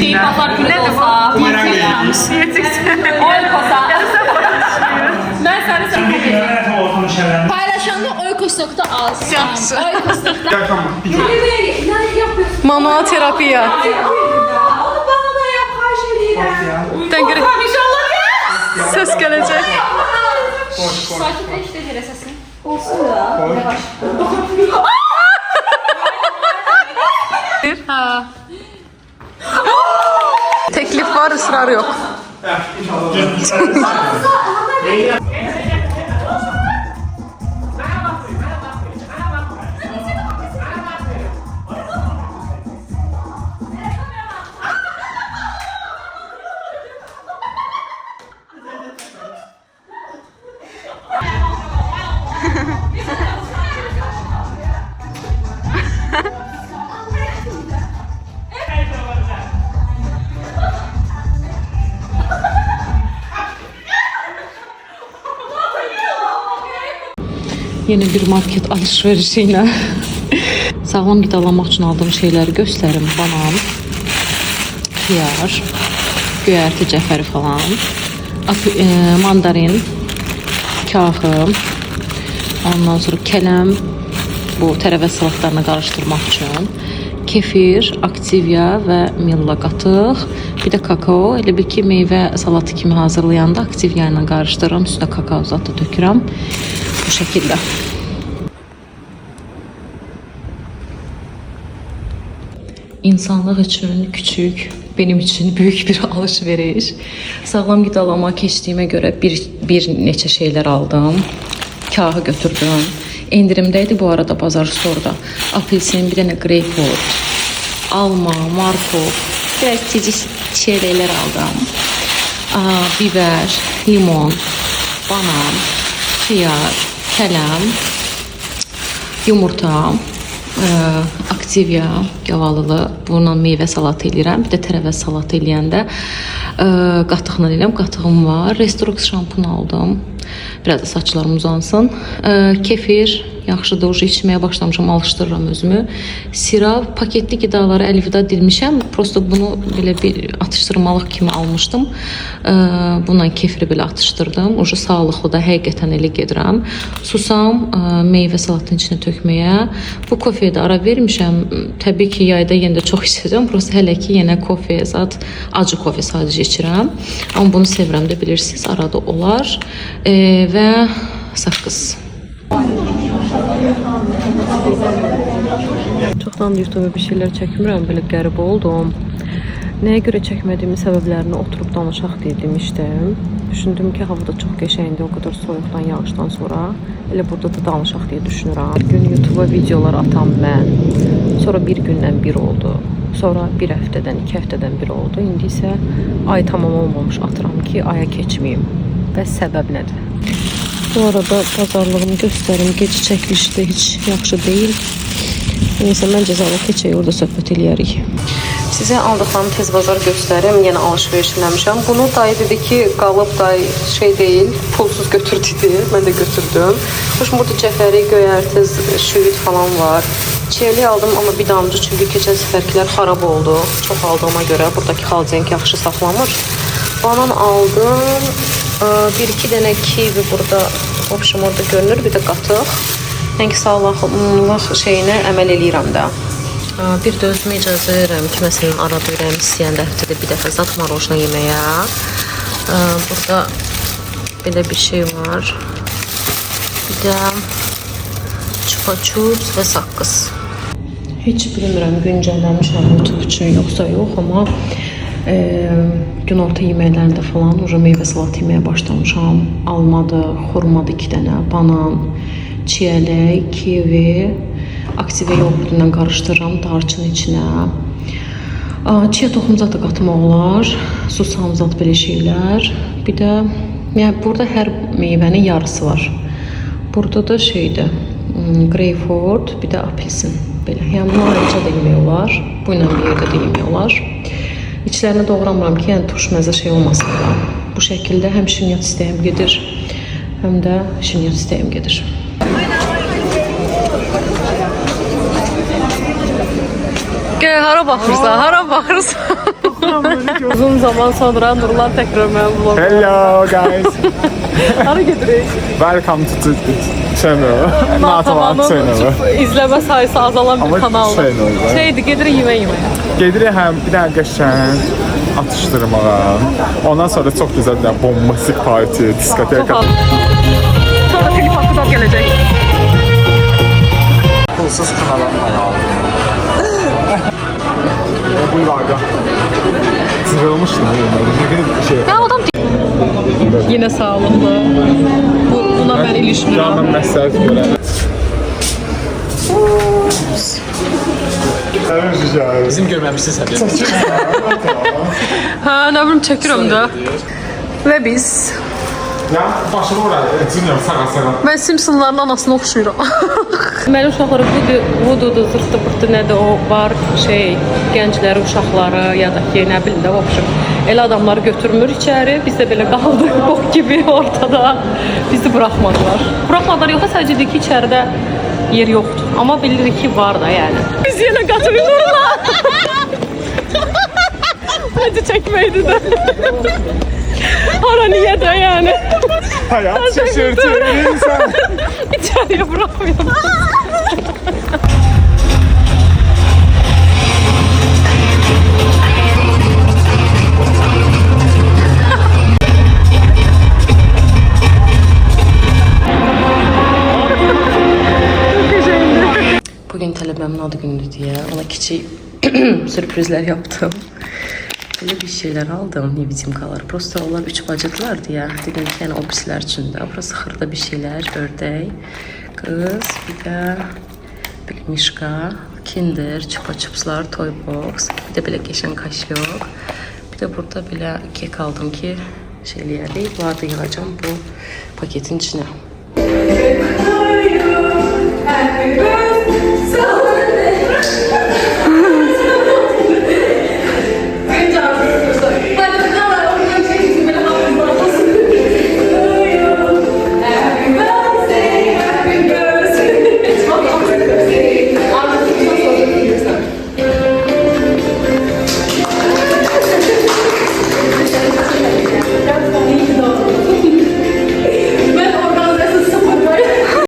Şey, pazar günü de olsa. Oykosa. Ben səni paylaşanda Oykosok'ta az. Oykosok'ta. Manual terapiya. Onu bana da yap, karşı edirəm. Söz gələcək. Sakitleştir hele sesin. Olsun da. Yavaş. Ha. Teklif var, ısrar yok. Yeni bir market alışverişiyle sağlam qidalanmaq üçün aldığım şeyləri göstərim. Banan, xiyar, göyərti cəfəri falan, mandarin, kahım, ondan sonra kələm, bu tərəvəz salatlarını qarışdırmaq üçün, kefir, aktivya və milla qatıq, bir də kakao. Elə bil ki, meyvə salatı kimi hazırlayanda aktivya ilə qarışdırıram, üstünə kakao zatı tökürəm. Bu şəkildə. İnsanlıq üçün küçük, benim için büyük bir alışveriş. Sağlam qidalanma keçdiyimə görə bir neçə şeylər aldım. Kahı götürdüm. Endirimdəydi bu arada bazar storda. Apelsin, bir dənə greypfrut, alma, markov, biraz cici şeylər aldım. Biber, limon, banan, xiyar, kələm, yumurta, aktivya, gavalılı, bununla meyvə salatı eləyirəm. Bir də tərəvəz salatı eləyəndə qatıqla eləyirəm. Qatığım var. Restorx şampun aldım. Biraz da saçlarım uzansın. Kefir, yaxşıdır. İçməyə başlamışam, alışdırıram özümü. Sirav, paketli qidaları əlvida dilmişəm. Prosto bunu belə bir atışdırmalıq kimi almışdım. Bununla kefiri belə atışdırdım. Ucu sağlıqlı da həqiqətən elə gedirəm. Susam, meyvə salatının içine tökməyə. Bu kofeyə də ara vermişəm. Təbii ki, yayda yenə də çox içəcəm. Prosto hələ ki, yenə kofe, zat acı kofe sadəcə içirəm. Amma bunu sevirəm də bilirsiniz, arada olar. Və saqqız. Çoxdan YouTube bir şeylər çəkmirəm, belə qəribə oldum. Nəyə görə çəkmədiyimin səbəblərini oturub danışaq deyə demişdim. Düşündüm ki, havada çox qəşəngdir, o qədər soyuqdan, yağışdan sonra. Elə burada da danışaq deyə düşünürəm. Bir gün YouTube'a videolar atam mən. Sonra bir gündən bir oldu. Sonra bir həftədən, 2 həftədən bir oldu. İndi isə ay tamam olmamış atıram ki, aya keçməyim. Və səbəb nədir? Bu arada pazarlığımı göstərim. Gecə çəkilişdə heç yaxşı deyil. Neyse, mən cəzalı keçək, orada söhbət eləyərik. Sizə aldıqlarımı tez bazar göstərim. Yenə alışveriş eləmişəm. Bunu dayı dedi ki, qalıb dayı şey deyil, pulsuz götür dedi. Mən də götürdüm. Hoş, burada cəfəri, göyərti, şüvit falan var. Çiyəli aldım, amma bir damcı, çünki keçən səfərkilər xarab oldu. Çox aldığıma görə buradakı xalcenk yaxşı saxlamır. Banan aldım. Bir-iki dənə kivi burada, obşum orada görünür, bir də qatıq. Yəni ki, sağlamlıq şeyinə əməl eləyirəm də. Bir də özümə icazə verirəm ki, məsələn, arada ürəyim istəyəndə həftədə bir dəfə zat marojna yeməyə. Burada belə bir şey var. Bir də çupa-çups və saqqız. Heç bilmirəm, güncəlləmişəm YouTube üçün yoxsa yox, amma günorta yeməklərində falan meyvə salatı yeməyə başlamışam. Almadır, xurmadır 2 dənə, banan, çiyələk, kivi, aktivə yoğurdu ilə qarışdırıram darçın içinə. Çiyə toxum zatı qatmaq olar, susam zat belə şeylər. Bir də yəni burada hər meyvənin yarısı var. Burada da şeydir, greypfrut, bir də apelsin belə. Yəni bunu ayrıca da yemək olar, bu ilə bir yerdə də yemək olar. İçlərini doğramıram ki, yəni turş məzə şey olmasın da. Bu şəkildə həm şirniyyat istəyim gedir, həm də şirniyyat istəyim gedir. Hara baxırsan, hara baxırsan? Uzun zaman sonra Nurlan tekrar mənim vloguma. Hello guys. Hara gedirik? Welcome to channel. Natavan channel. İzləmə sayısı azalan bir Ama kanaldır. şey oldu. Şeydir, gedirik yemək. Gedirik həm bir dənə qəşəng atışdırmağa. Ondan sonra çox gözəl bir dənə bombastik parti, diskoteka. Sonra telif haqqı da gələcək. Pulsuz kanala ayağım. Bu ilarga. Sırılmıştım. Ne şey. Ya adam yine sağlıklı. Buna ben ilişmiyorum. Canım məsləhət görəm. Bizim görməmişsiniz hələ. Ha, ne bileyim çekiyorum da. Ve biz. Ya başımı oraya Junior sağa. Ben Simpsonların anasına oxşuyuram. Mənim uşaqları Voodoo-dur, zırtı pırtı nədir o var şey, gəncləri, uşaqları ya da ki, nə bilim də oxşur. Elə adamları götürmür içəri, biz də belə qaldıq bok gibi ortada. Bizi buraxmadılar. Buraxmadılar yoxsa sadəcə dedi ki, içəridə yer yoxdur. Amma bilirik ki, var da yəni. Biz yenə qatırırlar. Hadi çəkməkdir də. Hara niyə də yəni? Hayat şaşırtır insan. İçəriyə buraxmıyorum. Bugün tələbəmin adı günüdür deyə ona kiçik sürprizlər yaptım. Böyle bir şeyler aldım, nevizimkalar. Prosta onlar 3 bacıdılar diye. Dedim ki yani o bizler için de. Burası xırda bir şeyler, ördək, kız, bir de böyle mişka, kinder, çupa çupslar, toy box, bir de böyle geçen kaşyok. Bir de burada böyle kek aldım ki şeyleyerdik. Bu arada yığacağım bu paketin içine.